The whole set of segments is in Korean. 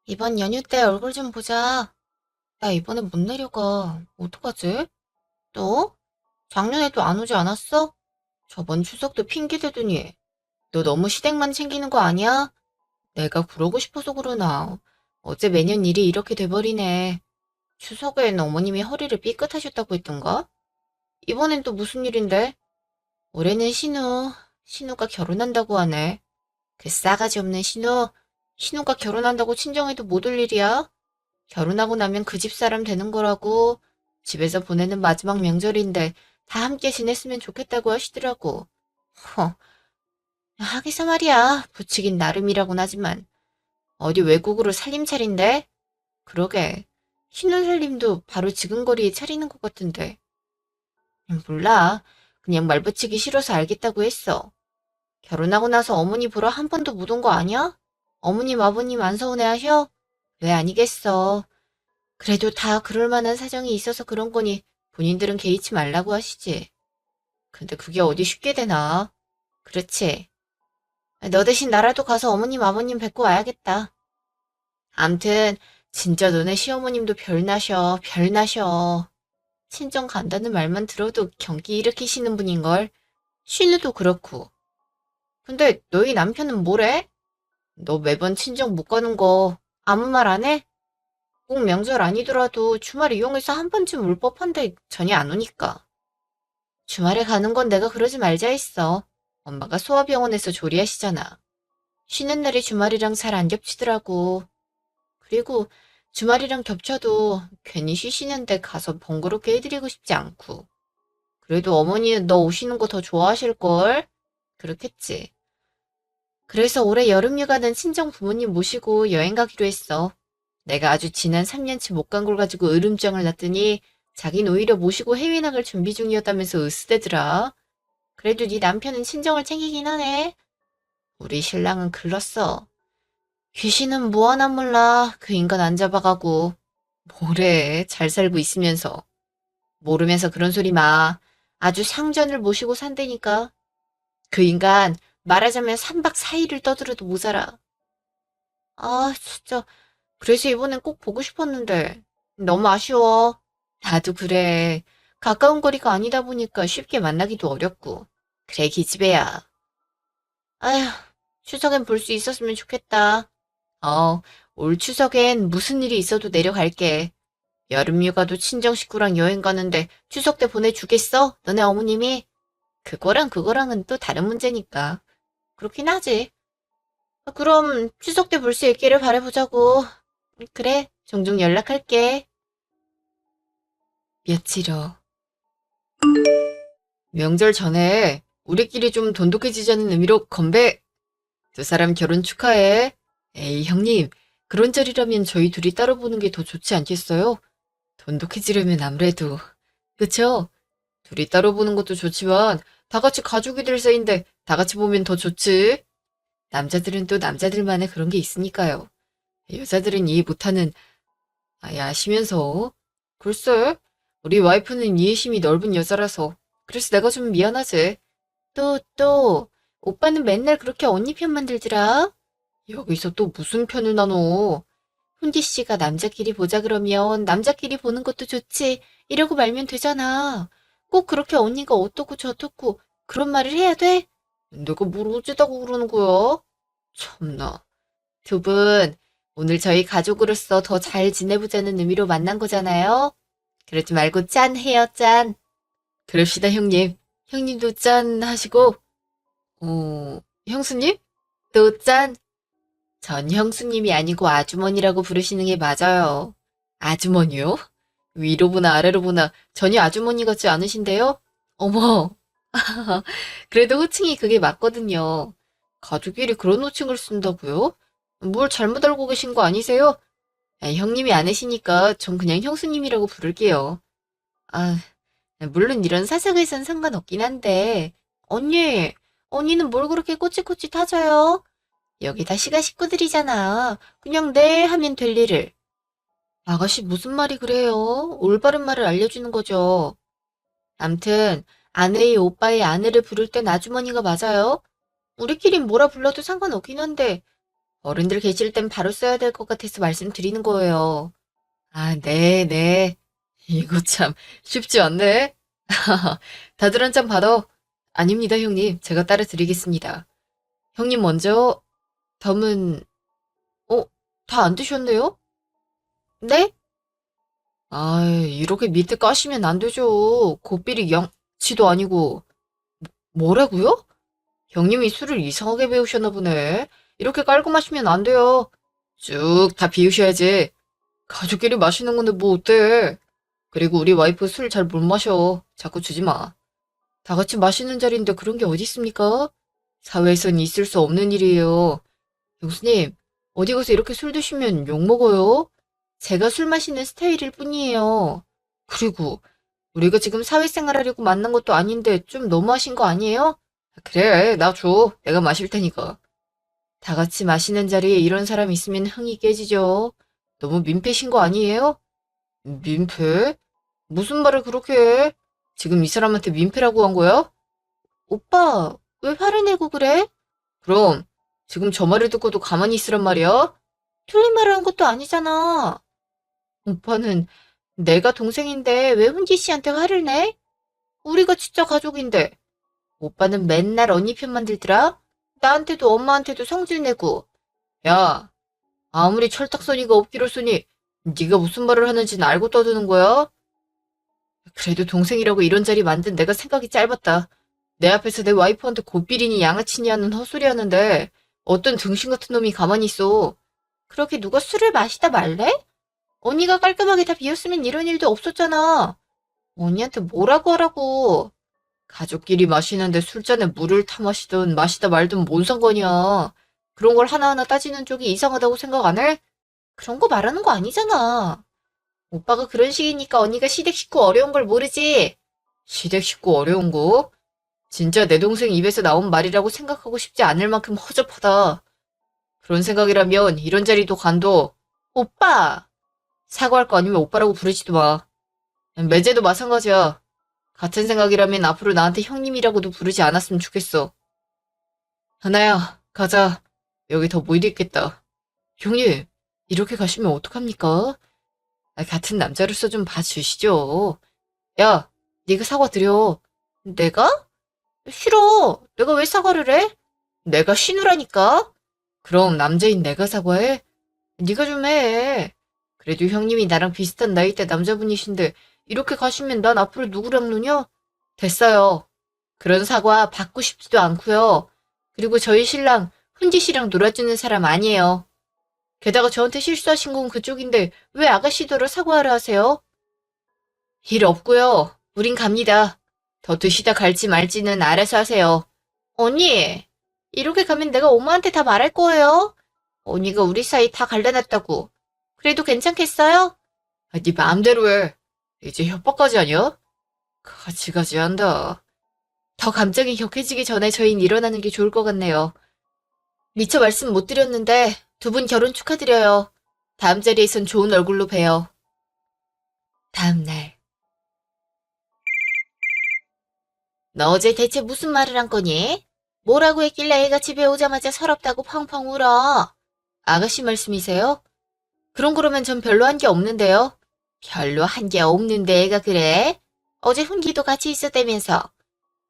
이번 연휴 때 얼굴 좀 보자. 나 이번에 못 내려가. 어떡하지? 너? 작년에도 안 오지 않았어? 저번 추석도 핑계 대더니. 너 너무 시댁만 챙기는 거 아니야? 내가 그러고 싶어서 그러나. 어제 매년 일이 이렇게 돼버리네. 추석엔 어머님이 허리를 삐끗하셨다고 했던가? 이번엔 또 무슨 일인데? 올해는 신우가 결혼한다고 하네. 그 싸가지 없는 신우가 결혼한다고 친정에도 못 올 일이야? 결혼하고 나면 그 집 사람 되는 거라고. 집에서 보내는 마지막 명절인데 다 함께 지냈으면 좋겠다고 하시더라고. 허, 하기사 말이야. 부치긴 나름이라곤 하지만 어디 외국으로 살림 차린대? 그러게. 신혼살림도 바로 지근거리에 차리는 것 같은데. 몰라. 그냥 말 붙이기 싫어서 알겠다고 했어. 결혼하고 나서 어머니 보러 한 번도 못 온 거 아니야? 어머님, 아버님 안 서운해하셔? 왜 아니겠어. 그래도 다 그럴 만한 사정이 있어서 그런 거니 본인들은 개의치 말라고 하시지. 근데 그게 어디 쉽게 되나? 그렇지. 너 대신 나라도 가서 어머님, 아버님 뵙고 와야겠다. 암튼 진짜 너네 시어머님도 별나셔, 별나셔. 친정 간다는 말만 들어도 경기 일으키시는 분인걸. 신우도 그렇고. 근데 너희 남편은 뭐래? 너 매번 친정 못 가는 거 아무 말 안 해? 꼭 명절 아니더라도 주말 이용해서 한 번쯤 올 법한데 전혀 안 오니까. 주말에 가는 건 내가 그러지 말자 했어. 엄마가 소아병원에서 조리하시잖아. 쉬는 날이 주말이랑 잘 안 겹치더라고. 그리고 주말이랑 겹쳐도 괜히 쉬시는데 가서 번거롭게 해드리고 싶지 않고. 그래도 어머니는 너 오시는 거 더 좋아하실걸? 그렇겠지. 그래서 올해 여름휴가는 친정 부모님 모시고 여행 가기로 했어. 내가 아주 지난 3년치 못 간 걸 가지고 으름장을 놨더니 자긴 오히려 모시고 해외 나갈 준비 중이었다면서 으스대더라. 그래도 네 남편은 친정을 챙기긴 하네. 우리 신랑은 글렀어. 귀신은 뭐 하나 몰라. 그 인간 안 잡아가고. 뭐래. 잘 살고 있으면서. 모르면서 그런 소리 마. 아주 상전을 모시고 산다니까. 그 인간 말하자면 3박 4일을 떠들어도 모자라. 아, 진짜. 그래서 이번엔 꼭 보고 싶었는데. 너무 아쉬워. 나도 그래. 가까운 거리가 아니다 보니까 쉽게 만나기도 어렵고. 그래, 기집애야. 아휴, 추석엔 볼 수 있었으면 좋겠다. 어, 올 추석엔 무슨 일이 있어도 내려갈게. 여름휴가도 친정 식구랑 여행 가는데 추석 때 보내주겠어? 너네 어머님이? 그거랑은 또 다른 문제니까. 그렇긴 하지. 그럼 추석 때 볼 수 있기를 바라보자고. 그래, 종종 연락할게. 며칠 후. 명절 전에 우리끼리 좀 돈독해지자는 의미로 건배! 두 사람 결혼 축하해. 에이, 형님. 그런 자리라면 저희 둘이 따로 보는 게 더 좋지 않겠어요? 돈독해지려면 아무래도. 그쵸? 둘이 따로 보는 것도 좋지만 다 같이 가족이 될 사이인데 다 같이 보면 더 좋지. 남자들은 또 남자들만의 그런 게 있으니까요. 여자들은 이해 못하는 아야시면서. 글쎄, 우리 와이프는 이해심이 넓은 여자라서 그래서 내가 좀 미안하지. 또, 오빠는 맨날 그렇게 언니 편만 들더라. 여기서 또 무슨 편을 나눠. 훈디 씨가 남자끼리 보자 그러면 남자끼리 보는 것도 좋지. 이러고 말면 되잖아. 꼭 그렇게 언니가 어떻고 저떻고 그런 말을 해야 돼? 내가 뭘 어쩌다고 그러는 거야? 참나. 두 분, 오늘 저희 가족으로서 더 잘 지내보자는 의미로 만난 거잖아요? 그러지 말고 짠 해요, 짠. 그럽시다, 형님. 형님도 짠 하시고, 형수님? 또 짠. 전 형수님이 아니고 아주머니라고 부르시는 게 맞아요. 아주머니요? 위로 보나 아래로 보나 전혀 아주머니 같지 않으신데요? 어머, 그래도 호칭이 그게 맞거든요. 가족끼리 그런 호칭을 쓴다고요? 뭘 잘못 알고 계신 거 아니세요? 형님이 아니시니까 전 그냥 형수님이라고 부를게요. 아, 물론 이런 사석에선 상관없긴 한데, 언니, 언니는 뭘 그렇게 꼬치꼬치 타져요? 여기 다 시가 식구들이잖아. 그냥 네 하면 될 일을. 아가씨 무슨 말이 그래요? 올바른 말을 알려주는 거죠. 암튼 아내의 오빠의 아내를 부를 땐 아주머니가 맞아요. 우리끼린 뭐라 불러도 상관없긴 한데 어른들 계실 땐 바로 써야 될 것 같아서 말씀드리는 거예요. 아, 네, 네. 이거 참 쉽지 않네. 다들 한 잔 받아. 아닙니다, 형님. 제가 따라 드리겠습니다. 형님 먼저, 다음은, 어, 다 안 드셨네요? 네? 아, 이렇게 밑에 까시면 안 되죠. 고삐리 양치도 아니고. 뭐라고요? 형님이 술을 이상하게 배우셨나 보네. 이렇게 깔고 마시면 안 돼요. 쭉 다 비우셔야지. 가족끼리 마시는 건데 뭐 어때? 그리고 우리 와이프 술 잘 못 마셔. 자꾸 주지 마. 다 같이 마시는 자리인데 그런 게 어디 있습니까? 사회에선 있을 수 없는 일이에요. 교수님, 어디 가서 이렇게 술 드시면 욕 먹어요? 제가 술 마시는 스타일일 뿐이에요. 그리고 우리가 지금 사회생활 하려고 만난 것도 아닌데 좀 너무하신 거 아니에요? 그래, 나 줘. 내가 마실 테니까. 다 같이 마시는 자리에 이런 사람 있으면 흥이 깨지죠. 너무 민폐신 거 아니에요? 민폐? 무슨 말을 그렇게 해? 지금 이 사람한테 민폐라고 한 거야? 오빠, 왜 화를 내고 그래? 그럼 지금 저 말을 듣고도 가만히 있으란 말이야? 틀린 말을 한 것도 아니잖아. 오빠는 내가 동생인데 왜 훈지 씨한테 화를 내? 우리가 진짜 가족인데. 오빠는 맨날 언니 편만 들더라? 나한테도 엄마한테도 성질 내고. 야, 아무리 철딱서니가 없기로서니 네가 무슨 말을 하는지는 알고 떠드는 거야? 그래도 동생이라고 이런 자리 만든 내가 생각이 짧았다. 내 앞에서 내 와이프한테 고삐리니 양아치니 하는 헛소리 하는데 어떤 등신 같은 놈이 가만히 있어. 그렇게 누가 술을 마시다 말래? 언니가 깔끔하게 다 비웠으면 이런 일도 없었잖아. 언니한테 뭐라고 하라고. 가족끼리 마시는데 술잔에 물을 타 마시든 마시다 말든 뭔 상관이야. 그런 걸 하나하나 따지는 쪽이 이상하다고 생각 안 해? 그런 거 말하는 거 아니잖아. 오빠가 그런 식이니까 언니가 시댁 식구 어려운 걸 모르지. 시댁 식구 어려운 거? 진짜 내 동생 입에서 나온 말이라고 생각하고 싶지 않을 만큼 허접하다. 그런 생각이라면 이런 자리도 간도. 오빠! 사과할 거 아니면 오빠라고 부르지도 마. 매제도 마찬가지야. 같은 생각이라면 앞으로 나한테 형님이라고도 부르지 않았으면 좋겠어. 하나야, 가자. 여기 더 못 있겠다. 형님, 이렇게 가시면 어떡합니까? 같은 남자로서 좀 봐주시죠. 야, 네가 사과 드려. 내가? 싫어. 내가 왜 사과를 해? 내가 신우라니까. 그럼 남자인 내가 사과해? 네가 좀 해. 그래도 형님이 나랑 비슷한 나이대 남자분이신데 이렇게 가시면 난 앞으로 누구랑 노냐? 됐어요. 그런 사과 받고 싶지도 않고요. 그리고 저희 신랑 훈지 씨랑 놀아주는 사람 아니에요. 게다가 저한테 실수하신 건 그쪽인데 왜 아가씨더러 사과하려 하세요? 일 없고요. 우린 갑니다. 더 드시다 갈지 말지는 알아서 하세요. 언니, 이렇게 가면 내가 엄마한테 다 말할 거예요. 언니가 우리 사이 다 갈라놨다고. 그래도 괜찮겠어요? 네 마음대로 해. 이제 협박까지 하냐? 가지가지 한다. 더 감정이 격해지기 전에 저희는 일어나는 게 좋을 것 같네요. 미처 말씀 못 드렸는데 두 분 결혼 축하드려요. 다음 자리에선 좋은 얼굴로 봬요. 다음 날. 너 어제 대체 무슨 말을 한 거니? 뭐라고 했길래 애가 집에 오자마자 서럽다고 펑펑 울어? 아가씨 말씀이세요? 그런 거라면 전 별로 한 게 없는데요. 별로 한 게 없는데 애가 그래? 어제 훈기도 같이 있었다면서.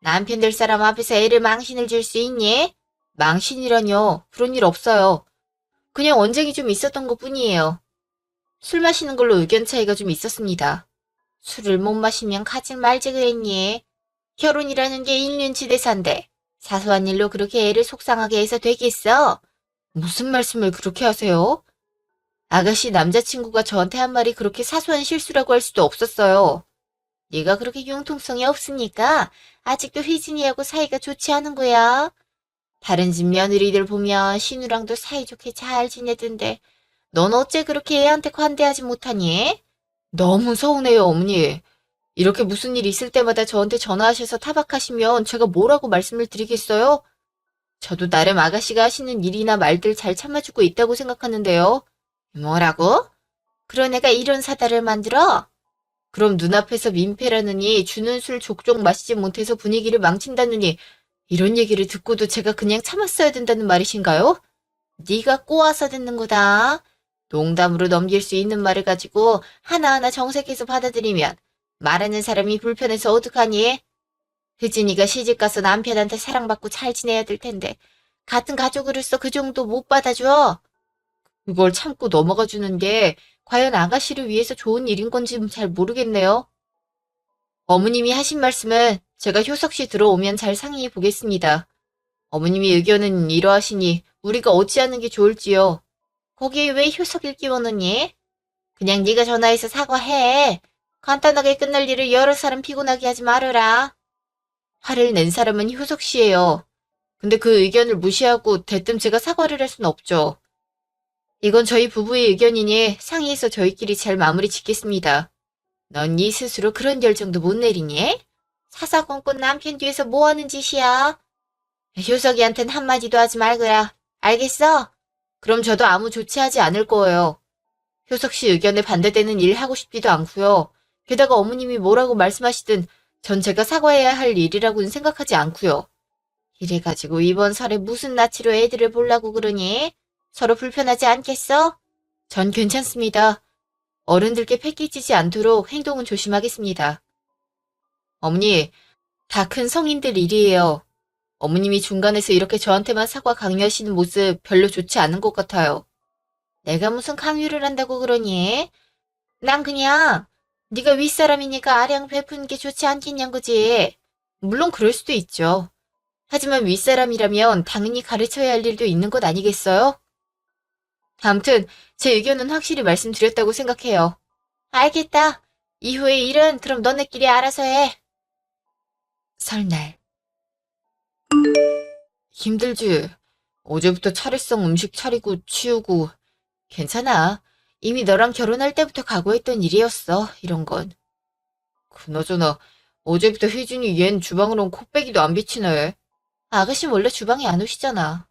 남편 될 사람 앞에서 애를 망신을 줄 수 있니? 망신이라뇨. 그런 일 없어요. 그냥 언쟁이 좀 있었던 것뿐이에요. 술 마시는 걸로 의견 차이가 좀 있었습니다. 술을 못 마시면 가지 말지 그랬니? 결혼이라는 게 1년치 대사인데 사소한 일로 그렇게 애를 속상하게 해서 되겠어? 무슨 말씀을 그렇게 하세요? 아가씨 남자친구가 저한테 한 말이 그렇게 사소한 실수라고 할 수도 없었어요. 네가 그렇게 융통성이 없으니까 아직도 휘진이하고 사이가 좋지 않은 거야. 다른 집 며느리들 보면 신우랑도 사이좋게 잘 지내던데 넌 어째 그렇게 애한테 관대하지 못하니? 너무 서운해요, 어머니. 이렇게 무슨 일 있을 때마다 저한테 전화하셔서 타박하시면 제가 뭐라고 말씀을 드리겠어요? 저도 나름 아가씨가 하시는 일이나 말들 잘 참아주고 있다고 생각하는데요. 뭐라고? 그런 애가 이런 사달을 만들어? 그럼 눈앞에서 민폐라느니 주는 술 족족 마시지 못해서 분위기를 망친다느니 이런 얘기를 듣고도 제가 그냥 참았어야 된다는 말이신가요? 네가 꼬아서 듣는 거다. 농담으로 넘길 수 있는 말을 가지고 하나하나 정색해서 받아들이면 말하는 사람이 불편해서 어떡하니? 혜진이가 시집가서 남편한테 사랑받고 잘 지내야 될 텐데 같은 가족으로서 그 정도 못 받아줘? 그걸 참고 넘어가 주는 게 과연 아가씨를 위해서 좋은 일인 건지 잘 모르겠네요. 어머님이 하신 말씀은 제가 효석 씨 들어오면 잘 상의해 보겠습니다. 어머님이 의견은 이러하시니 우리가 어찌하는 게 좋을지요. 거기에 왜 효석일 끼워넣니? 그냥 네가 전화해서 사과해. 간단하게 끝날 일을 여러 사람 피곤하게 하지 말아라. 화를 낸 사람은 효석 씨예요. 근데 그 의견을 무시하고 대뜸 제가 사과를 할 순 없죠. 이건 저희 부부의 의견이니 상의해서 저희끼리 잘 마무리 짓겠습니다. 넌 네 스스로 그런 결정도 못 내리니? 사사건건 남편 뒤에서 뭐 하는 짓이야? 효석이한텐 한마디도 하지 말거라. 알겠어? 그럼 저도 아무 조치하지 않을 거예요. 효석 씨 의견에 반대되는 일 하고 싶지도 않고요. 게다가 어머님이 뭐라고 말씀하시든 전 제가 사과해야 할 일이라고는 생각하지 않고요. 이래가지고 이번 설에 무슨 낯으로 애들을 보려고 그러니? 서로 불편하지 않겠어? 전 괜찮습니다. 어른들께 패기지지 않도록 행동은 조심하겠습니다. 어머니, 다 큰 성인들 일이에요. 어머님이 중간에서 이렇게 저한테만 사과 강요하시는 모습 별로 좋지 않은 것 같아요. 내가 무슨 강요를 한다고 그러니? 난 그냥 네가 윗사람이니까 아량 베푸는 게 좋지 않겠냐는 거지. 물론 그럴 수도 있죠. 하지만 윗사람이라면 당연히 가르쳐야 할 일도 있는 것 아니겠어요? 아무튼 제 의견은 확실히 말씀드렸다고 생각해요. 알겠다. 이후의 일은 그럼 너네끼리 알아서 해. 설날. 힘들지? 어제부터 차례성 음식 차리고 치우고. 괜찮아. 이미 너랑 결혼할 때부터 각오했던 일이었어, 이런 건. 그나저나 어제부터 휘준이 얜 주방으론 코빼기도 안 비치네. 아가씨 원래 주방에 안 오시잖아.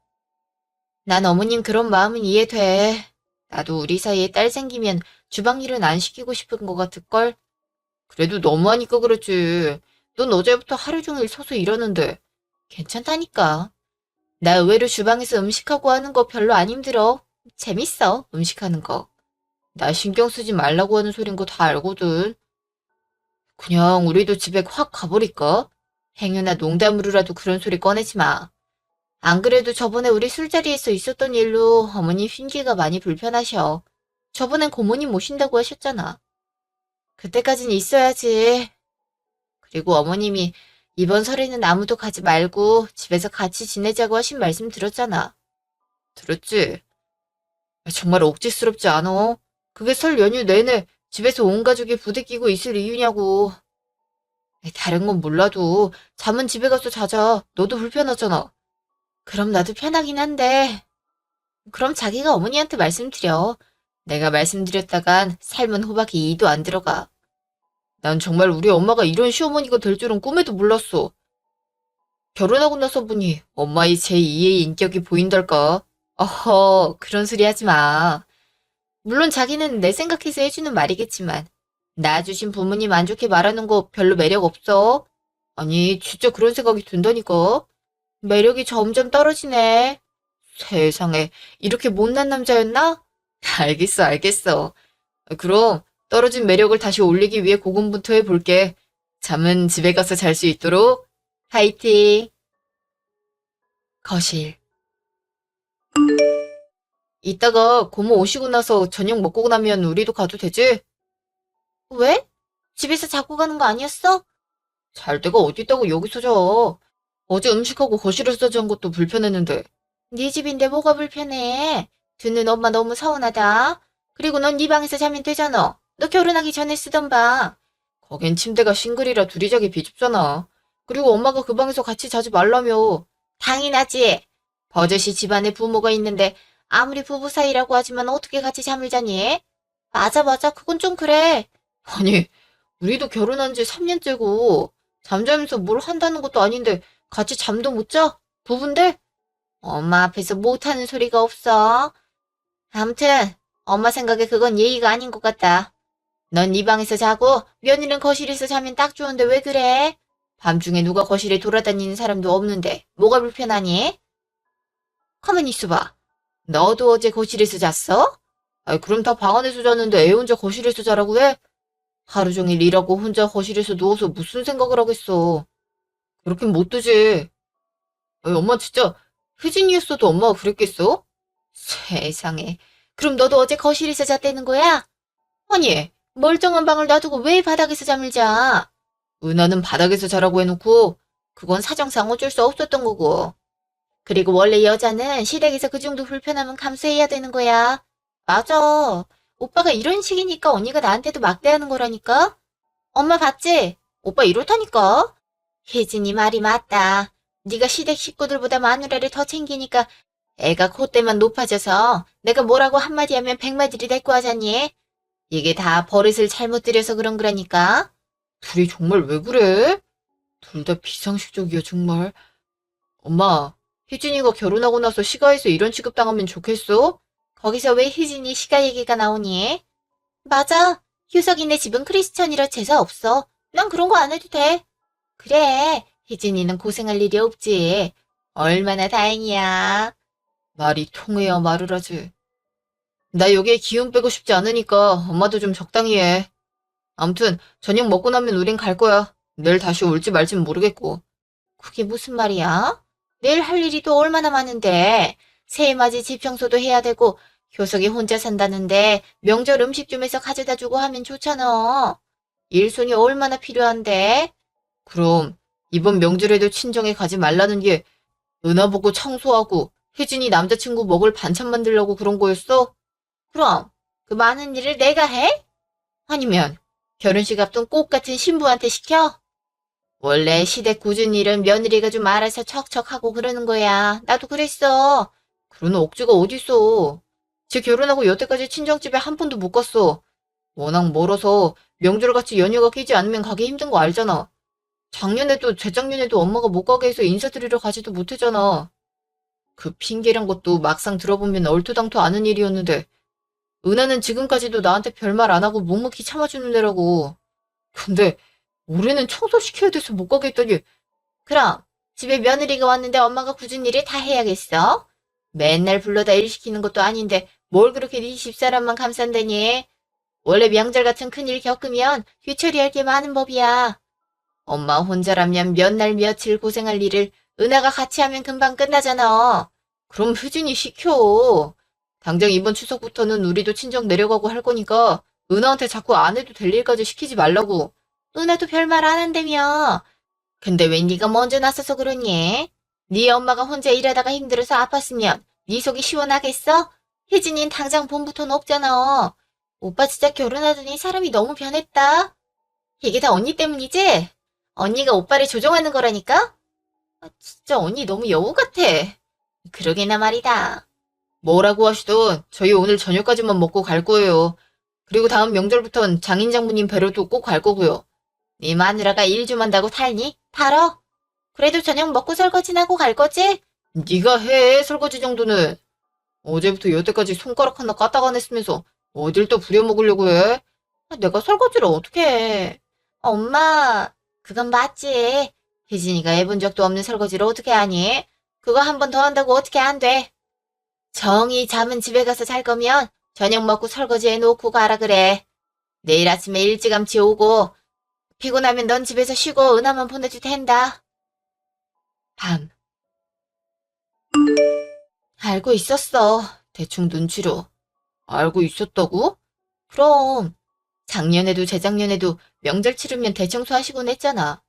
난 어머님 그런 마음은 이해돼. 나도 우리 사이에 딸 생기면 주방 일은 안 시키고 싶은 것 같을걸? 그래도 너무하니까 그렇지. 넌 어제부터 하루 종일 서서 일하는데. 괜찮다니까. 나 의외로 주방에서 음식하고 하는 거 별로 안 힘들어. 재밌어, 음식하는 거. 나 신경 쓰지 말라고 하는 소린 거 다 알거든. 그냥 우리도 집에 확 가버릴까? 행여나 농담으로라도 그런 소리 꺼내지 마. 안 그래도 저번에 우리 술자리에서 있었던 일로 어머니 흉기가 많이 불편하셔. 저번엔 고모님 모신다고 하셨잖아. 그때까진 있어야지. 그리고 어머님이 이번 설에는 아무도 가지 말고 집에서 같이 지내자고 하신 말씀 들었잖아. 들었지? 정말 억지스럽지 않아? 그게 설 연휴 내내 집에서 온 가족이 부대끼고 있을 이유냐고. 다른 건 몰라도 잠은 집에 가서 자자. 너도 불편하잖아. 그럼 나도 편하긴 한데. 그럼 자기가 어머니한테 말씀드려. 내가 말씀드렸다간 삶은 호박이 2도 안 들어가. 난 정말 우리 엄마가 이런 시어머니가 될 줄은 꿈에도 몰랐어. 결혼하고 나서 보니 엄마의 제2의 인격이 보인달까? 어허, 그런 소리 하지 마. 물론 자기는 내 생각해서 해주는 말이겠지만 낳아주신 부모님 안 좋게 말하는 거 별로 매력 없어. 아니, 진짜 그런 생각이 든다니까. 매력이 점점 떨어지네. 세상에, 이렇게 못난 남자였나? 알겠어, 알겠어. 그럼 떨어진 매력을 다시 올리기 위해 고군분투해 볼게. 잠은 집에 가서 잘 수 있도록. 화이팅! 거실. 이따가 고모 오시고 나서 저녁 먹고 나면 우리도 가도 되지? 왜? 집에서 자고 가는 거 아니었어? 잘 데가 어디 있다고 여기서 자. 어제 음식하고 거실에서 잔 것도 불편했는데. 네 집인데 뭐가 불편해? 듣는 엄마 너무 서운하다. 그리고 넌 네 방에서 자면 되잖아. 너 결혼하기 전에 쓰던 방. 거긴 침대가 싱글이라 둘이 자기 비좁잖아. 그리고 엄마가 그 방에서 같이 자지 말라며. 당연하지. 버젓이 집안에 부모가 있는데 아무리 부부 사이라고 하지만 어떻게 같이 잠을 자니? 맞아, 맞아. 그건 좀 그래. 아니, 우리도 결혼한 지 3년째고 잠자면서 뭘 한다는 것도 아닌데 같이 잠도 못 자? 부부인데? 엄마 앞에서 못하는 소리가 없어. 아무튼 엄마 생각에 그건 예의가 아닌 것 같다. 넌 네 방에서 자고 며느리는 거실에서 자면 딱 좋은데 왜 그래? 밤중에 누가 거실에 돌아다니는 사람도 없는데 뭐가 불편하니? 가만히 있어봐. 너도 어제 거실에서 잤어? 아이, 그럼 다 방 안에서 잤는데 애 혼자 거실에서 자라고 해? 하루 종일 일하고 혼자 거실에서 누워서 무슨 생각을 하겠어. 그렇긴 못 두지. 아이, 엄마 진짜 혜진이였어도 엄마가 그랬겠어? 세상에. 그럼 너도 어제 거실에서 잤다는 거야? 아니, 멀쩡한 방을 놔두고 왜 바닥에서 잠을 자? 은하는 바닥에서 자라고 해놓고 그건 사정상 어쩔 수 없었던 거고. 그리고 원래 여자는 시댁에서 그 정도 불편함은 감수해야 되는 거야. 맞아. 오빠가 이런 식이니까 언니가 나한테도 막대하는 거라니까? 엄마 봤지? 오빠 이렇다니까? 혜진이 말이 맞다. 네가 시댁 식구들보다 마누라를 더 챙기니까 애가 콧대만 높아져서 내가 뭐라고 한마디 하면 백마디를 대꾸하자니? 이게 다 버릇을 잘못 들여서 그런 거라니까? 둘이 정말 왜 그래? 둘 다 비상식적이야, 정말. 엄마, 혜진이가 결혼하고 나서 시가에서 이런 취급당하면 좋겠어? 거기서 왜 혜진이 시가 얘기가 나오니? 맞아. 효석이네 집은 크리스천이라 제사 없어. 난 그런 거 안 해도 돼. 그래. 혜진이는 고생할 일이 없지. 얼마나 다행이야. 말이 통해야 말을 하지. 나 여기에 기운 빼고 싶지 않으니까 엄마도 좀 적당히 해. 아무튼 저녁 먹고 나면 우린 갈 거야. 내일 다시 올지 말진 모르겠고. 그게 무슨 말이야? 내일 할 일이 또 얼마나 많은데. 새해맞이 집 청소도 해야 되고 효석이 혼자 산다는데 명절 음식 좀 해서 가져다 주고 하면 좋잖아. 일손이 얼마나 필요한데? 그럼 이번 명절에도 친정에 가지 말라는 게 은하 보고 청소하고 혜진이 남자친구 먹을 반찬 만들려고 그런 거였어? 그럼 그 많은 일을 내가 해? 아니면 결혼식 앞둔 꽃 같은 신부한테 시켜? 원래 시댁 굳은 일은 며느리가 좀 알아서 척척하고 그러는 거야. 나도 그랬어. 그런 억지가 어딨어. 쟤 결혼하고 여태까지 친정집에 한 번도 못 갔어. 워낙 멀어서 명절같이 연휴가 끼지 않으면 가기 힘든 거 알잖아. 작년에도 재작년에도 엄마가 못 가게 해서 인사드리러 가지도 못했잖아. 그 핑계란 것도 막상 들어보면 얼토당토 않은 일이었는데 은하는 지금까지도 나한테 별말 안 하고 묵묵히 참아주는 애라고. 근데 올해는 청소시켜야 돼서 못 가게 했더니 그럼 집에 며느리가 왔는데 엄마가 굳은 일을 다 해야겠어? 맨날 불러다 일 시키는 것도 아닌데 뭘 그렇게 네 집사람만 감싼다니? 원래 명절 같은 큰일 겪으면 뒤처리할 게 많은 법이야. 엄마 혼자라면 몇 날 며칠 고생할 일을 은하가 같이 하면 금방 끝나잖아. 그럼 효진이 시켜. 당장 이번 추석부터는 우리도 친정 내려가고 할 거니까 은하한테 자꾸 안 해도 될 일까지 시키지 말라고. 은하도 별말 안 한다며. 근데 왜 네가 먼저 나서서 그러니? 네 엄마가 혼자 일하다가 힘들어서 아팠으면 네 속이 시원하겠어? 혜진이는 당장 봄부터는 없잖아. 오빠 진짜 결혼하더니 사람이 너무 변했다. 이게 다 언니 때문이지? 언니가 오빠를 조종하는 거라니까? 아, 진짜 언니 너무 여우 같아. 그러게나 말이다. 뭐라고 하시던 저희 오늘 저녁까지만 먹고 갈 거예요. 그리고 다음 명절부턴 장인 장모님 뵈러도 꼭 갈 거고요. 네 마누라가 일 좀 한다고 탈니? 탈어? 그래도 저녁 먹고 설거지나 하고 갈 거지? 네가 해, 설거지 정도는. 어제부터 여태까지 손가락 하나 까딱 안 했으면서 어딜 또 부려먹으려고 해? 아, 내가 설거지를 어떻게 해? 엄마, 그건 맞지. 혜진이가 해본 적도 없는 설거지를 어떻게 하니? 그거 한 번 더 한다고 어떻게 안 돼? 정이 잠은 집에 가서 잘 거면 저녁 먹고 설거지 해놓고 가라 그래. 내일 아침에 일찌감치 오고 피곤하면 넌 집에서 쉬고 은하만 보내도 된다. 밤. 알고 있었어. 대충 눈치로. 알고 있었다고? 그럼. 작년에도 재작년에도 명절 치르면 대청소하시곤 했잖아.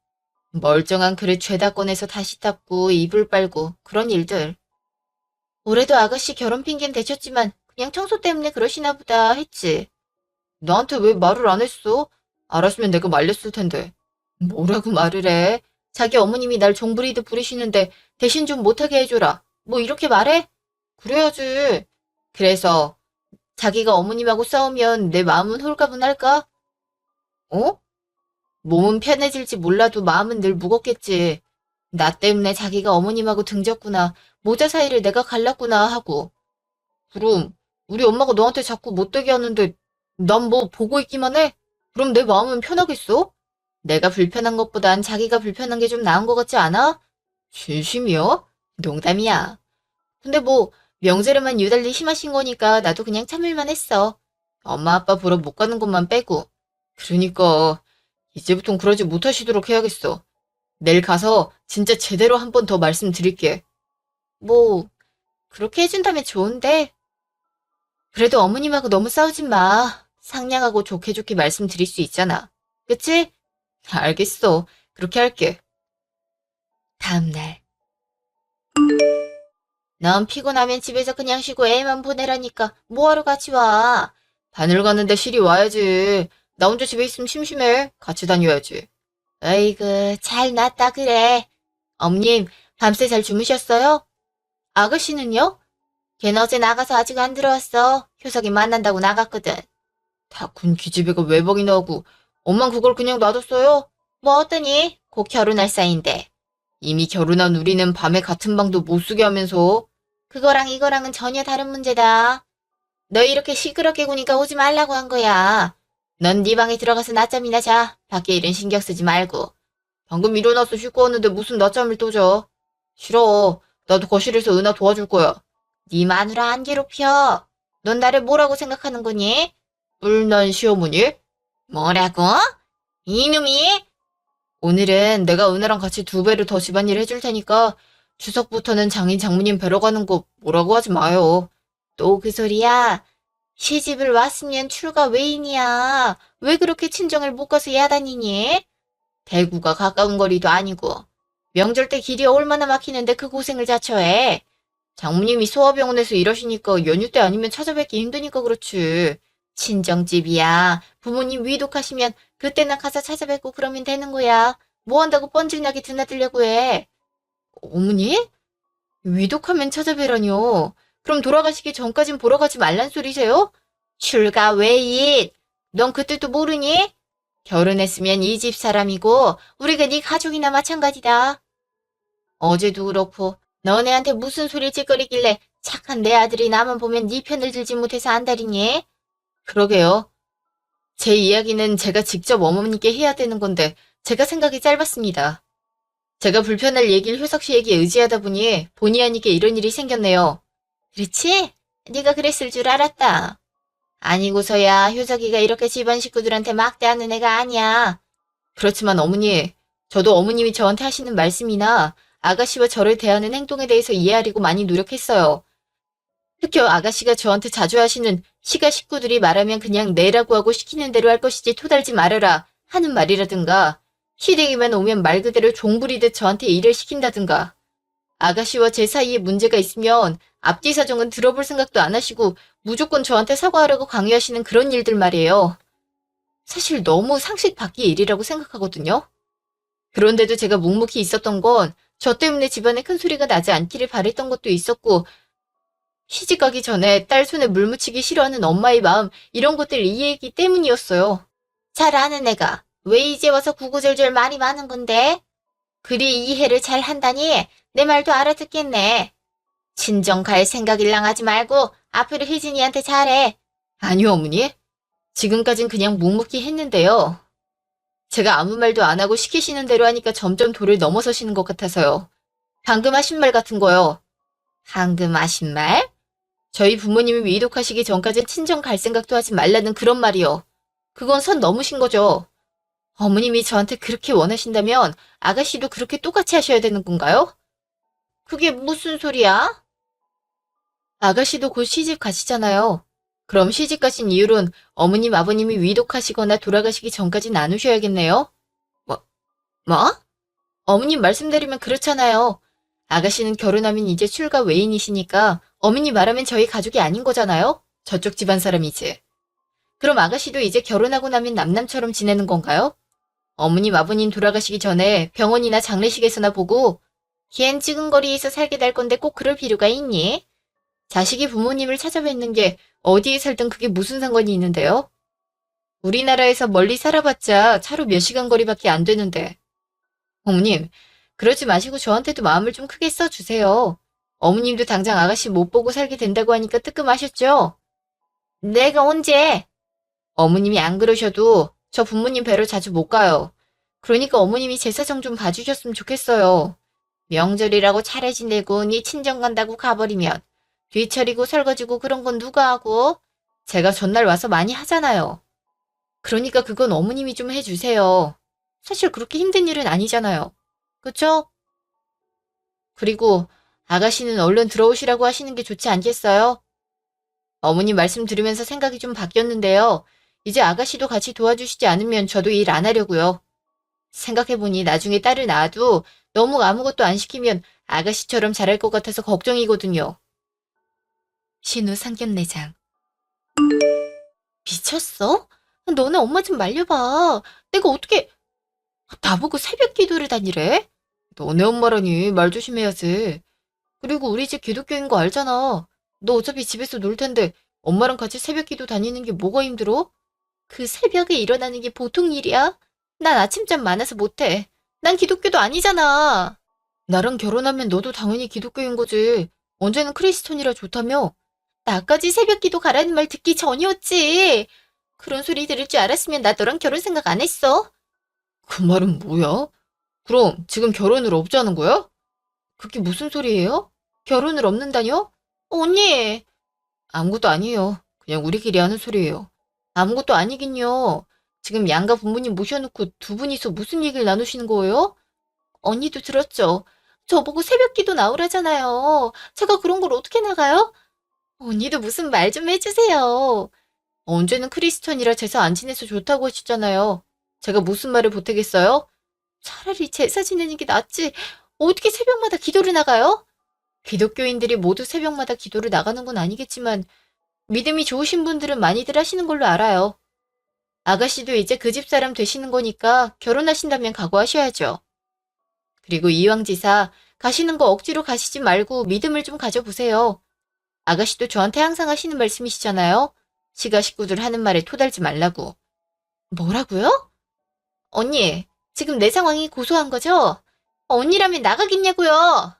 멀쩡한 그릇 죄다 꺼내서 다시 닦고 이불 빨고 그런 일들. 올해도 아가씨 결혼 핑계는 대쳤지만 그냥 청소 때문에 그러시나 보다 했지. 나한테 왜 말을 안 했어? 알았으면 내가 말렸을 텐데. 뭐라고 말을 해? 자기 어머님이 날 종부리듯 부리시는데 대신 좀 못하게 해줘라. 뭐 이렇게 말해? 그래야지. 그래서 자기가 어머님하고 싸우면 내 마음은 홀가분할까? 어? 몸은 편해질지 몰라도 마음은 늘 무겁겠지. 나 때문에 자기가 어머님하고 등졌구나. 모자 사이를 내가 갈랐구나 하고. 그럼 우리 엄마가 너한테 자꾸 못되게 하는데 난 뭐 보고 있기만 해? 그럼 내 마음은 편하겠어? 내가 불편한 것보단 자기가 불편한 게 좀 나은 것 같지 않아? 진심이야? 농담이야. 근데 뭐 명절에만 유달리 심하신 거니까 나도 그냥 참을만 했어. 엄마 아빠 보러 못 가는 것만 빼고. 그러니까 이제부턴 그러지 못하시도록 해야겠어. 내일 가서 진짜 제대로 한 번 더 말씀드릴게. 뭐 그렇게 해준다면 좋은데 그래도 어머님하고 너무 싸우지 마. 상냥하고 좋게 좋게 말씀드릴 수 있잖아. 그치? 알겠어. 그렇게 할게. 다음날. 넌 피곤하면 집에서 그냥 쉬고 애만 보내라니까 뭐하러 같이 와. 바늘 가는데 실이 와야지. 나 혼자 집에 있으면 심심해. 같이 다녀야지. 어이구, 잘 났다 그래. 어머님, 밤새 잘 주무셨어요? 아가씨는요? 걔는 어제 나가서 아직 안 들어왔어. 효석이 만난다고 나갔거든. 다 군 기집애가 외박이나 하고 엄만 그걸 그냥 놔뒀어요? 뭐 어떠니? 곧 결혼할 사이인데. 이미 결혼한 우리는 밤에 같은 방도 못 쓰게 하면서. 그거랑 이거랑은 전혀 다른 문제다. 너 이렇게 시끄럽게 구니까 오지 말라고 한 거야. 넌 네 방에 들어가서 낮잠이나 자. 밖에 일은 신경 쓰지 말고. 방금 일어나서 씻고 왔는데 무슨 낮잠을 또 자. 싫어. 나도 거실에서 은하 도와줄 거야. 네 마누라 안 괴롭혀. 넌 나를 뭐라고 생각하는 거니? 뿔난 시어머니? 뭐라고? 이놈이? 오늘은 내가 은하랑 같이 2배를 더 집안일 해줄 테니까 추석부터는 장인 장모님 뵈러 가는 거 뭐라고 하지 마요. 또 그 소리야? 시집을 왔으면 출가 외인이야. 왜 그렇게 친정을 못 가서 야단이니? 대구가 가까운 거리도 아니고 명절 때 길이 얼마나 막히는데 그 고생을 자처해. 장모님이 소아병원에서 일하시니까 연휴 때 아니면 찾아뵙기 힘드니까 그렇지. 친정집이야. 부모님 위독하시면 그때나 가서 찾아뵙고 그러면 되는 거야. 뭐 한다고 뻔질나게 드나들려고 해. 어머니? 위독하면 찾아뵈라뇨. 그럼 돌아가시기 전까진 보러 가지 말란 소리세요? 출가 외인. 넌 그때도 모르니? 결혼했으면 이 집 사람이고 우리가 네 가족이나 마찬가지다. 어제도 그렇고 너네한테 무슨 소리를 찌꺼리길래 착한 내 아들이 나만 보면 네 편을 들지 못해서 안달이니? 그러게요. 제 이야기는 제가 직접 어머니께 해야 되는 건데 제가 생각이 짧았습니다. 제가 불편할 얘기를 효석 씨에게 의지하다 보니 본의 아니게 이런 일이 생겼네요. 그렇지? 네가 그랬을 줄 알았다. 아니고서야 효석이가 이렇게 집안 식구들한테 막대하는 애가 아니야. 그렇지만 어머니, 저도 어머님이 저한테 하시는 말씀이나 아가씨와 저를 대하는 행동에 대해서 이해하려고 많이 노력했어요. 특히 아가씨가 저한테 자주 하시는 시가 식구들이 말하면 그냥 내라고 하고 시키는 대로 할 것이지 토달지 말아라 하는 말이라든가 시댁이만 오면 말 그대로 종부리듯 저한테 일을 시킨다든가 아가씨와 제 사이에 문제가 있으면 앞뒤 사정은 들어볼 생각도 안 하시고 무조건 저한테 사과하라고 강요하시는 그런 일들 말이에요. 사실 너무 상식 밖의 일이라고 생각하거든요. 그런데도 제가 묵묵히 있었던 건 저 때문에 집안에 큰 소리가 나지 않기를 바랬던 것도 있었고 시집가기 전에 딸 손에 물 묻히기 싫어하는 엄마의 마음 이런 것들 이해했기 때문이었어요. 잘 아는 애가 왜 이제 와서 구구절절 말이 많은 건데? 그리 이해를 잘 한다니 내 말도 알아듣겠네. 친정 갈 생각일랑 하지 말고 앞으로 혜진이한테 잘해. 아니요 어머니. 지금까진 그냥 묵묵히 했는데요. 제가 아무 말도 안 하고 시키시는 대로 하니까 점점 도를 넘어서시는 것 같아서요. 방금 하신 말 같은 거요. 방금 하신 말? 저희 부모님이 위독하시기 전까진 친정 갈 생각도 하지 말라는 그런 말이요. 그건 선 넘으신 거죠. 어머님이 저한테 그렇게 원하신다면 아가씨도 그렇게 똑같이 하셔야 되는 건가요? 그게 무슨 소리야? 아가씨도 곧 시집 가시잖아요. 그럼 시집 가신 이후론 어머님 아버님이 위독하시거나 돌아가시기 전까지 나누셔야겠네요. 뭐? 어머님 말씀드리면 그렇잖아요. 아가씨는 결혼하면 이제 출가 외인이시니까 어머니 말하면 저희 가족이 아닌 거잖아요? 저쪽 집안 사람이지. 그럼 아가씨도 이제 결혼하고 나면 남남처럼 지내는 건가요? 어머님 아버님 돌아가시기 전에 병원이나 장례식에서나 보고 걘 찌근거리에서 살게 될 건데 꼭 그럴 필요가 있니? 자식이 부모님을 찾아뵙는 게 어디에 살든 그게 무슨 상관이 있는데요? 우리나라에서 멀리 살아봤자 차로 몇 시간 거리밖에 안 되는데. 어머님, 그러지 마시고 저한테도 마음을 좀 크게 써주세요. 어머님도 당장 아가씨 못 보고 살게 된다고 하니까 뜨끔하셨죠? 내가 언제? 어머님이 안 그러셔도 저 부모님 뵈러 자주 못 가요. 그러니까 어머님이 제 사정 좀 봐주셨으면 좋겠어요. 명절이라고 차례 지내고 네 친정 간다고 가버리면 뒤차리고 설거지고 그런 건 누가 하고? 제가 전날 와서 많이 하잖아요. 그러니까 그건 어머님이 좀 해주세요. 사실 그렇게 힘든 일은 아니잖아요. 그쵸? 그리고 아가씨는 얼른 들어오시라고 하시는 게 좋지 않겠어요? 어머님 말씀 들으면서 생각이 좀 바뀌었는데요. 이제 아가씨도 같이 도와주시지 않으면 저도 일 안 하려고요. 생각해보니 나중에 딸을 낳아도 너무 아무것도 안 시키면 아가씨처럼 잘할 것 같아서 걱정이거든요. 신우 상견례장. 미쳤어? 너네 엄마 좀 말려봐. 내가 어떻게 나보고 새벽 기도를 다니래? 너네 엄마라니 말 조심해야지. 그리고 우리 집 기독교인 거 알잖아. 너 어차피 집에서 놀 텐데 엄마랑 같이 새벽 기도 다니는 게 뭐가 힘들어? 그 새벽에 일어나는 게 보통 일이야? 난 아침잠 많아서 못해. 난 기독교도 아니잖아. 나랑 결혼하면 너도 당연히 기독교인 거지. 언제는 크리스천이라 좋다며? 나까지 새벽 기도 가라는 말 듣기 전이었지. 그런 소리 들을 줄 알았으면 나 너랑 결혼 생각 안 했어. 그 말은 뭐야? 그럼 지금 결혼을 없자는 거야? 그게 무슨 소리예요? 결혼을 없는다뇨? 언니! 아무것도 아니에요. 그냥 우리끼리 하는 소리예요. 아무것도 아니긴요. 지금 양가 부모님 모셔놓고 두 분이서 무슨 얘기를 나누시는 거예요? 언니도 들었죠? 저보고 새벽 기도 나오라잖아요. 제가 그런 걸 어떻게 나가요? 언니도 무슨 말 좀 해주세요. 언제는 크리스천이라 제사 안 지내서 좋다고 하시잖아요. 제가 무슨 말을 보태겠어요? 차라리 제사 지내는 게 낫지. 어떻게 새벽마다 기도를 나가요? 기독교인들이 모두 새벽마다 기도를 나가는 건 아니겠지만 믿음이 좋으신 분들은 많이들 하시는 걸로 알아요. 아가씨도 이제 그 집 사람 되시는 거니까 결혼하신다면 각오하셔야죠. 그리고 이왕지사 가시는 거 억지로 가시지 말고 믿음을 좀 가져보세요. 아가씨도 저한테 항상 하시는 말씀이시잖아요. 시가 식구들 하는 말에 토달지 말라고. 뭐라고요? 언니, 지금 내 상황이 고소한 거죠? 언니라면 나가겠냐고요?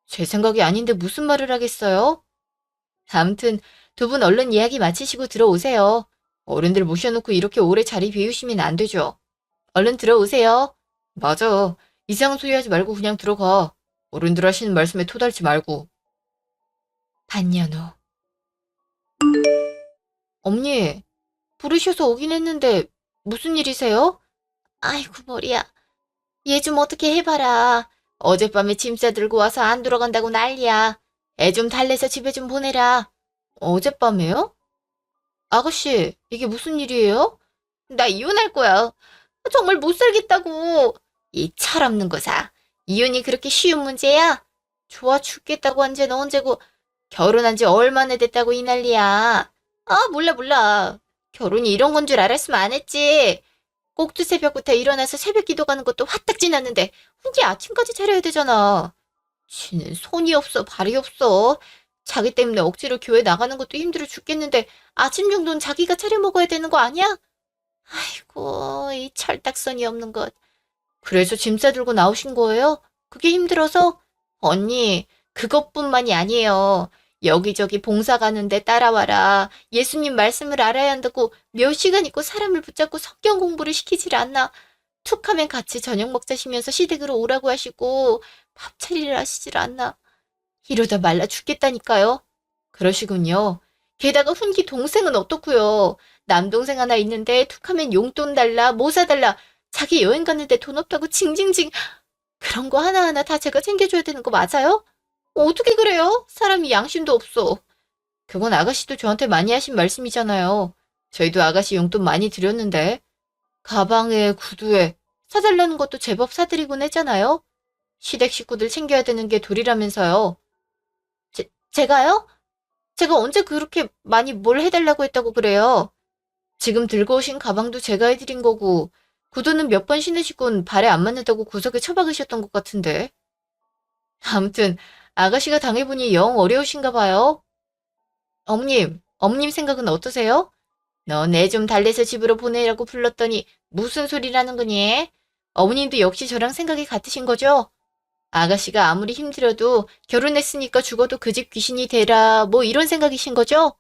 제 생각이 아닌데 무슨 말을 하겠어요? 아무튼 두 분 얼른 이야기 마치시고 들어오세요. 어른들 모셔놓고 이렇게 오래 자리 비우시면 안 되죠. 얼른 들어오세요. 맞아. 이상한 소리 하지 말고 그냥 들어가. 어른들 하시는 말씀에 토달지 말고. 반년 후. 엄니, 부르셔서 오긴 했는데 무슨 일이세요? 아이고 머리야. 얘 좀 어떻게 해봐라. 어젯밤에 짐 싸들고 와서 안 돌아간다고 난리야. 애 좀 달래서 집에 좀 보내라. 어젯밤에요? 아가씨, 이게 무슨 일이에요? 나 이혼할 거야. 정말 못 살겠다고. 이 철없는 거사. 이혼이 그렇게 쉬운 문제야? 좋아 죽겠다고 한 지는 언제고 결혼한 지 얼마나 됐다고 이 난리야. 아, 몰라, 몰라. 결혼이 이런 건 줄 알았으면 안 했지. 꼭두 새벽부터 일어나서 새벽 기도 가는 것도 화딱 지났는데 혼자 아침까지 차려야 되잖아. 지는 손이 없어, 발이 없어. 자기 때문에 억지로 교회 나가는 것도 힘들어 죽겠는데 아침 정도는 자기가 차려 먹어야 되는 거 아니야? 아이고, 이 철딱선이 없는 것. 그래서 짐 싸들고 나오신 거예요? 그게 힘들어서? 언니, 그것뿐만이 아니에요. 여기저기 봉사 가는데 따라와라. 예수님 말씀을 알아야 한다고 몇 시간 있고 사람을 붙잡고 성경 공부를 시키질 않나. 툭 하면 같이 저녁 먹자시면서 시댁으로 오라고 하시고 밥 차리를 하시질 않나. 이러다 말라 죽겠다니까요. 그러시군요. 게다가 훈기 동생은 어떻고요? 남동생 하나 있는데 툭하면 용돈 달라, 뭐 사달라. 자기 여행 갔는데 돈 없다고 징징징. 그런 거 하나하나 다 제가 챙겨줘야 되는 거 맞아요? 어떻게 그래요? 사람이 양심도 없어. 그건 아가씨도 저한테 많이 하신 말씀이잖아요. 저희도 아가씨 용돈 많이 드렸는데. 가방에 구두에 사달라는 것도 제법 사드리곤 했잖아요. 시댁 식구들 챙겨야 되는 게 도리라면서요. 제가요? 제가 언제 그렇게 많이 뭘 해달라고 했다고 그래요? 지금 들고 오신 가방도 제가 해드린 거고 구두는 몇 번 신으시곤 발에 안 맞는다고 구석에 처박으셨던 것 같은데. 아무튼 아가씨가 당해보니 영 어려우신가 봐요. 어머님 생각은 어떠세요? 너 내 좀 달래서 집으로 보내라고 불렀더니 무슨 소리라는 거니? 어머님도 역시 저랑 생각이 같으신 거죠? 아가씨가 아무리 힘들어도 결혼했으니까 죽어도 그 집 귀신이 되라 뭐 이런 생각이신 거죠?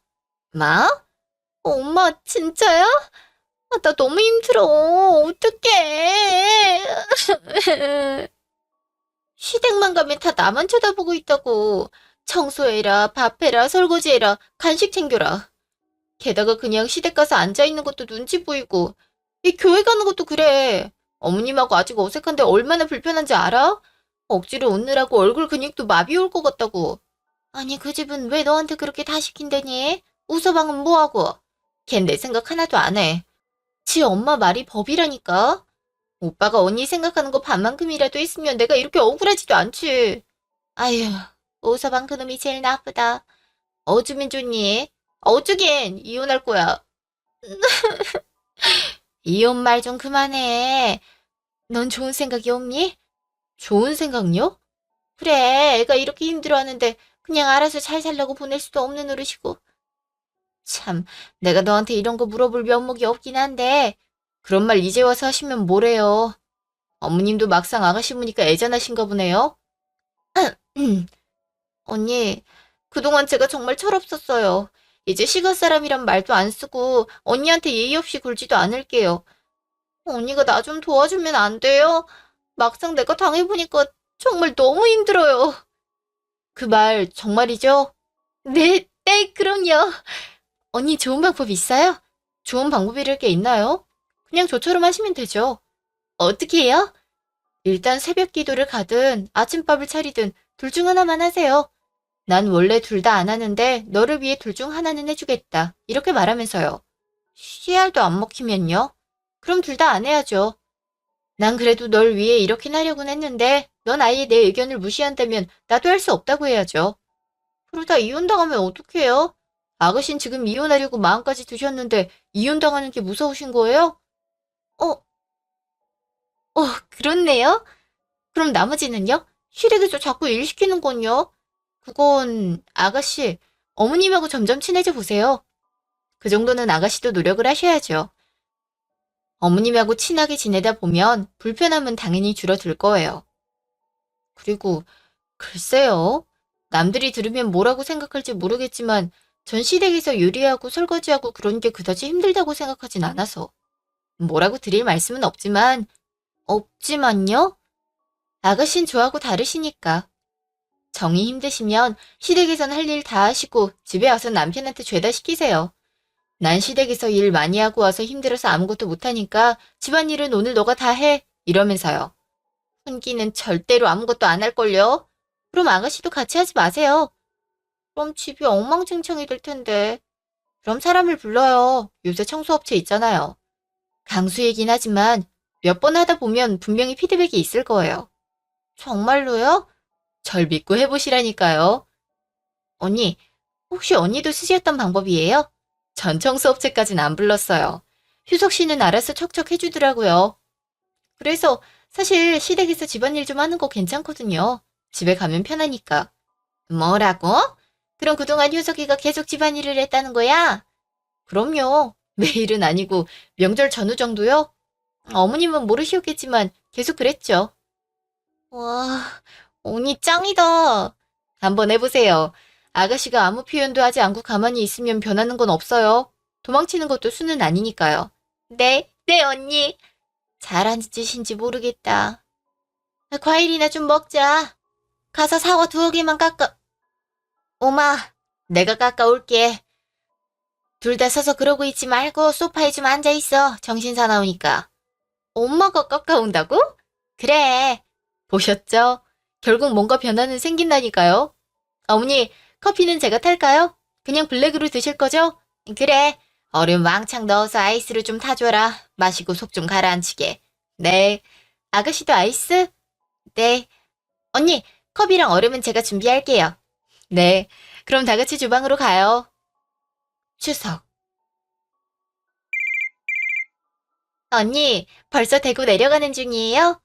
마? 엄마 진짜야? 아, 나 너무 힘들어. 어떡해. 시댁만 가면 다 나만 쳐다보고 있다고. 청소해라, 밥해라, 설거지해라, 간식 챙겨라. 게다가 그냥 시댁 가서 앉아있는 것도 눈치 보이고, 이 교회 가는 것도 그래. 어머님하고 아직 어색한데 얼마나 불편한지 알아? 억지로 웃느라고 얼굴 근육도 마비 올 것 같다고. 아니, 그 집은 왜 너한테 그렇게 다 시킨다니? 우서방은 뭐하고? 걘 내 생각 하나도 안 해. 지 엄마 말이 법이라니까. 오빠가 언니 생각하는 거 반만큼이라도 했으면 내가 이렇게 억울하지도 않지. 아휴, 우서방 그놈이 제일 나쁘다. 어쩌면 좋니? 어쩌긴 이혼할 거야. 이혼 말 좀 그만해. 넌 좋은 생각이 없니? 좋은 생각요? 그래, 애가 이렇게 힘들어하는데 그냥 알아서 잘 살라고 보낼 수도 없는 노릇이고. 참, 내가 너한테 이런 거 물어볼 면목이 없긴 한데 그런 말 이제 와서 하시면 뭐래요. 어머님도 막상 아가씨 보니까 애잔하신가 보네요. 언니, 그동안 제가 정말 철없었어요. 이제 시간 사람이란 말도 안 쓰고 언니한테 예의 없이 굴지도 않을게요. 언니가 나 좀 도와주면 안 돼요? 막상 내가 당해보니까 정말 너무 힘들어요. 그 말 정말이죠? 네, 네, 그럼요. 언니 좋은 방법 있어요? 좋은 방법이랄 게 있나요? 그냥 저처럼 하시면 되죠. 어떻게 해요? 일단 새벽 기도를 가든 아침밥을 차리든 둘 중 하나만 하세요. 난 원래 둘 다 안 하는데 너를 위해 둘 중 하나는 해주겠다. 이렇게 말하면서요. 씨알도 안 먹히면요? 그럼 둘 다 안 해야죠. 난 그래도 널 위해 이렇게 하려고는 했는데 넌 아예 내 의견을 무시한다면 나도 할 수 없다고 해야죠. 그러다 이혼당하면 어떡해요? 아가씨는 지금 이혼하려고 마음까지 드셨는데 이혼당하는 게 무서우신 거예요? 어, 그렇네요. 그럼 나머지는요? 시댁에서 자꾸 일 시키는 건요? 그건 아가씨, 어머님하고 점점 친해져 보세요. 그 정도는 아가씨도 노력을 하셔야죠. 어머님하고 친하게 지내다 보면 불편함은 당연히 줄어들 거예요. 그리고 글쎄요. 남들이 들으면 뭐라고 생각할지 모르겠지만 전 시댁에서 요리하고 설거지하고 그런 게 그다지 힘들다고 생각하진 않아서 뭐라고 드릴 말씀은 없지만요? 아가씨는 저하고 다르시니까. 정이 힘드시면 시댁에선 할 일 다 하시고 집에 와서 남편한테 죄다 시키세요. 난 시댁에서 일 많이 하고 와서 힘들어서 아무것도 못하니까 집안일은 오늘 너가 다 해. 이러면서요. 훈기는 절대로 아무것도 안 할걸요. 그럼 아가씨도 같이 하지 마세요. 그럼 집이 엉망진창이 될 텐데. 그럼 사람을 불러요. 요새 청소업체 있잖아요. 강수이긴 하지만 몇 번 하다 보면 분명히 피드백이 있을 거예요. 정말로요? 절 믿고 해보시라니까요. 언니, 혹시 언니도 쓰셨던 방법이에요? 전 청소업체까진 안 불렀어요. 휴석 씨는 알아서 척척 해주더라고요. 그래서 사실 시댁에서 집안일 좀 하는 거 괜찮거든요. 집에 가면 편하니까. 뭐라고? 그럼 그동안 효석이가 계속 집안일을 했다는 거야? 그럼요. 매일은 아니고 명절 전후 정도요? 어머님은 모르시겠지만 계속 그랬죠. 와, 언니 짱이다. 한번 해보세요. 아가씨가 아무 표현도 하지 않고 가만히 있으면 변하는 건 없어요. 도망치는 것도 수는 아니니까요. 네, 네, 언니. 잘하는 짓인지 모르겠다. 과일이나 좀 먹자. 가서 사과 2개만 깎아. 엄마, 내가 깎아올게. 둘 다 서서 그러고 있지 말고 소파에 좀 앉아있어. 정신 사나우니까. 엄마가 깎아온다고? 그래. 보셨죠? 결국 뭔가 변화는 생긴다니까요. 어머니, 커피는 제가 탈까요? 그냥 블랙으로 드실 거죠? 그래. 얼음 왕창 넣어서 아이스를 좀 타줘라. 마시고 속 좀 가라앉히게. 네. 아가씨도 아이스? 네. 언니, 컵이랑 얼음은 제가 준비할게요. 네. 그럼 다 같이 주방으로 가요. 추석. 언니, 벌써 대구 내려가는 중이에요?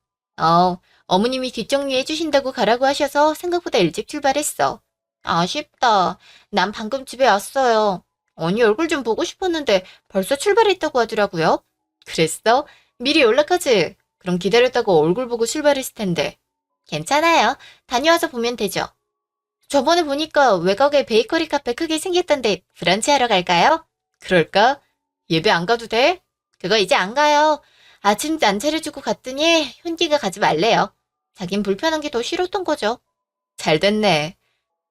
어머님이 뒷정리 해주신다고 가라고 하셔서 생각보다 일찍 출발했어. 아쉽다. 난 방금 집에 왔어요. 언니 얼굴 좀 보고 싶었는데 벌써 출발했다고 하더라고요. 그랬어? 미리 연락하지. 그럼 기다렸다고 얼굴 보고 출발했을 텐데. 괜찮아요. 다녀와서 보면 되죠. 저번에 보니까 외곽에 베이커리 카페 크게 생겼던데 브런치 하러 갈까요? 그럴까? 예배 안 가도 돼? 그거 이제 안 가요. 아침 안 차려주고 갔더니 현기가 가지 말래요. 자긴 불편한 게 더 싫었던 거죠. 잘 됐네.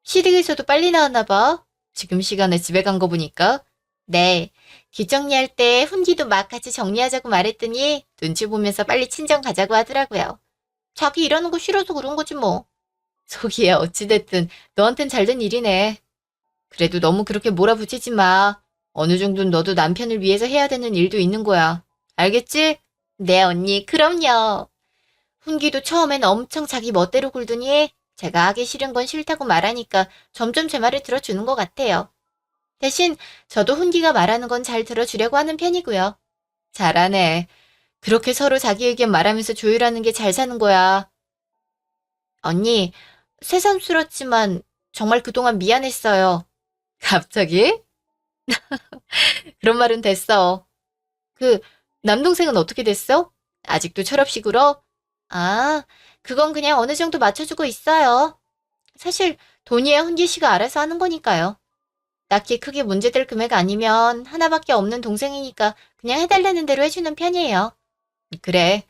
시댁에서도 빨리 나왔나 봐. 지금 시간에 집에 간 거 보니까. 네. 뒷정리할 때 훈기도 막 같이 정리하자고 말했더니 눈치 보면서 빨리 친정 가자고 하더라고요. 자기 일하는 거 싫어서 그런 거지 뭐. 속이야 어찌됐든 너한텐 잘된 일이네. 그래도 너무 그렇게 몰아붙이지 마. 어느 정도는 너도 남편을 위해서 해야 되는 일도 있는 거야. 알겠지? 네, 언니. 그럼요. 훈기도 처음엔 엄청 자기 멋대로 굴더니 제가 하기 싫은 건 싫다고 말하니까 점점 제 말을 들어주는 것 같아요. 대신 저도 훈기가 말하는 건 잘 들어주려고 하는 편이고요. 잘하네. 그렇게 서로 자기 의견 말하면서 조율하는 게 잘 사는 거야. 언니, 새삼스럽지만 정말 그동안 미안했어요. 갑자기? 그런 말은 됐어. 그, 남동생은 어떻게 됐어? 아직도 철없이 굴어? 아, 그건 그냥 어느 정도 맞춰주고 있어요. 사실 돈이야 훈기 씨가 알아서 하는 거니까요. 딱히 크게 문제될 금액 아니면 하나밖에 없는 동생이니까 그냥 해달라는 대로 해주는 편이에요. 그래.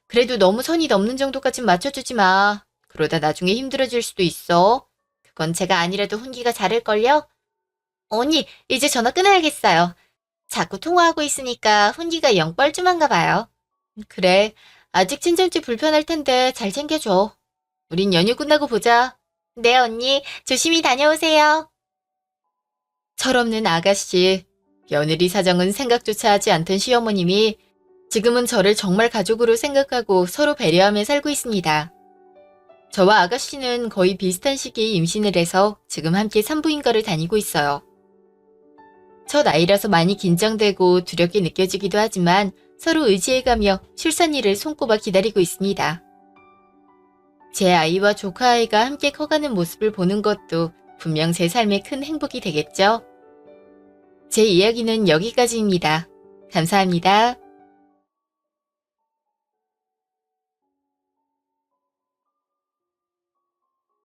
그래도 너무 선이 넘는 정도까진 맞춰주지 마. 그러다 나중에 힘들어질 수도 있어. 그건 제가 아니라도 훈기가 잘할걸요? 언니, 이제 전화 끊어야겠어요. 자꾸 통화하고 있으니까 훈기가 영 뻘쭘한가 봐요. 그래. 아직 친정집 불편할 텐데 잘 챙겨줘. 우린 연휴 끝나고 보자. 네, 언니. 조심히 다녀오세요. 철없는 아가씨. 며느리 사정은 생각조차 하지 않던 시어머님이 지금은 저를 정말 가족으로 생각하고 서로 배려하며 살고 있습니다. 저와 아가씨는 거의 비슷한 시기에 임신을 해서 지금 함께 산부인과를 다니고 있어요. 첫 아이라서 많이 긴장되고 두렵게 느껴지기도 하지만 서로 의지해가며 출산일을 손꼽아 기다리고 있습니다. 제 아이와 조카 아이가 함께 커가는 모습을 보는 것도 분명 제 삶의 큰 행복이 되겠죠? 제 이야기는 여기까지입니다. 감사합니다.